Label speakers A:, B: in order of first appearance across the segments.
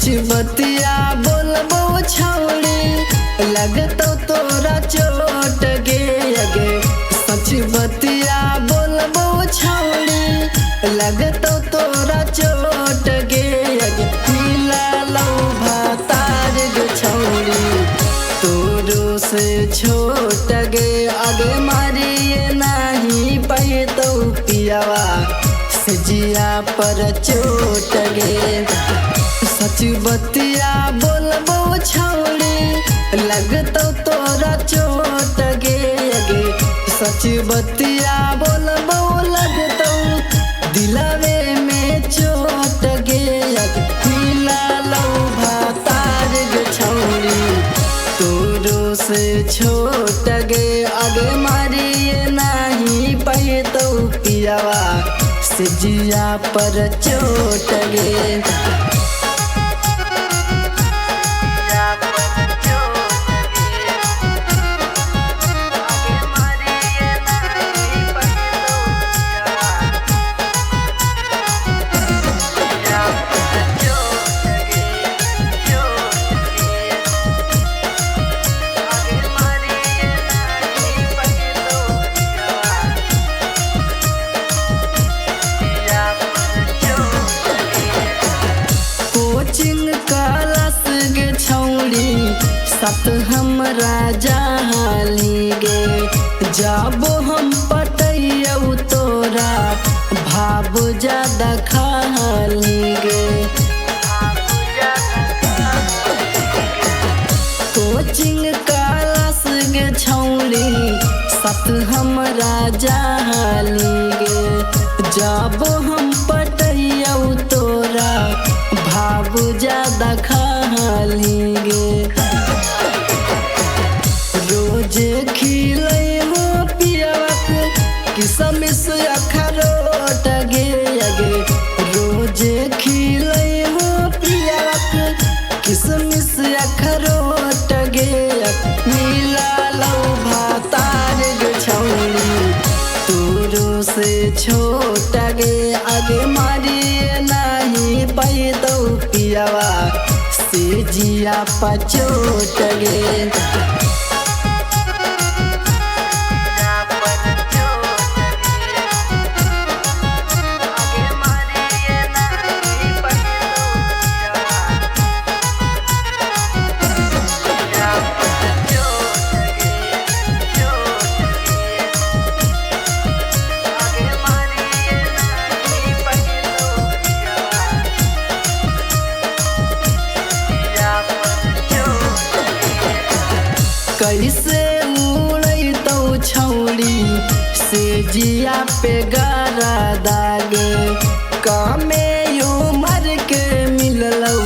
A: बतिया बोलबो छौड़ी लगतो तोरा चोट गे अगे। सच बतिया बोलबो छौड़ी लगतो तोरा चोट गे अगे। मिला लो भातार गे छौड़ी तोरो से छोट गे अगे। मारिए नहीं पैतो पियावा सजिया पर चोट गे। सच बतिया बोलबो छौड़ी लगतो तोरा चोट गे अगे। सच बतिया बोलबो लगतो दिलवे में चोट गे अगे। मिला लो भातार गे छौड़ी तोरो से छोट गे अगे। मारिए नहीं पैतो पियावा सजिया पर चोट गे। सत हमरा जहाली गे जाबो हम पटैयौ तोरा भाव ज्यादा खाली गे। कोचिंग क्लास गे छौड़ी सत हमरा जहाली गे जाबो हम पटैयौ तोरा भाव ज्यादा खाली गे। रोजे खिलै हो पियावक किसमिस अखरोट गे अगे। रोजे खिलै हो पियावक किसमिस अखरोट गे अगे। मिला लो भातार गे छौड़ी तोरो से छोट गे अगे। मारिए नहीं पैतो पियावा सजिया पर चोट गे। कैसे उड़ैतो छौड़ी सजिया पे गारा दागे। कामे उमर के मिललौ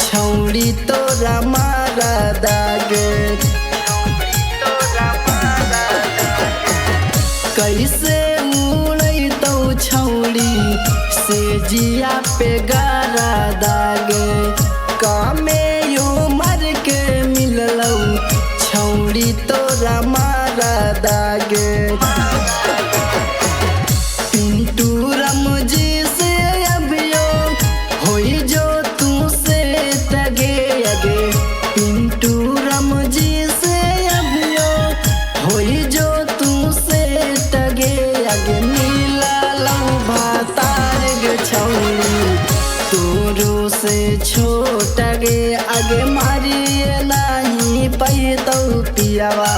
A: छौड़ी तोरा मारा दागे। कैसे उड़ैतो छौड़ी सजिया पे गारा दागे। कामे उमर के मिललौ छौड़ी तोरा मारा दागे। पिंटू रमजी से अभियो होई जो तू से तगे अगे। पिंटू रमजी से अभियो होई जो तू से तगे अगे। मिला लो भातार गे छौड़ी तोरो से छोट गे अगे। मारिए नहीं पैतो पियावा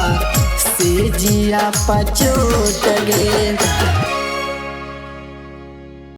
A: सजिया पर चोट गे।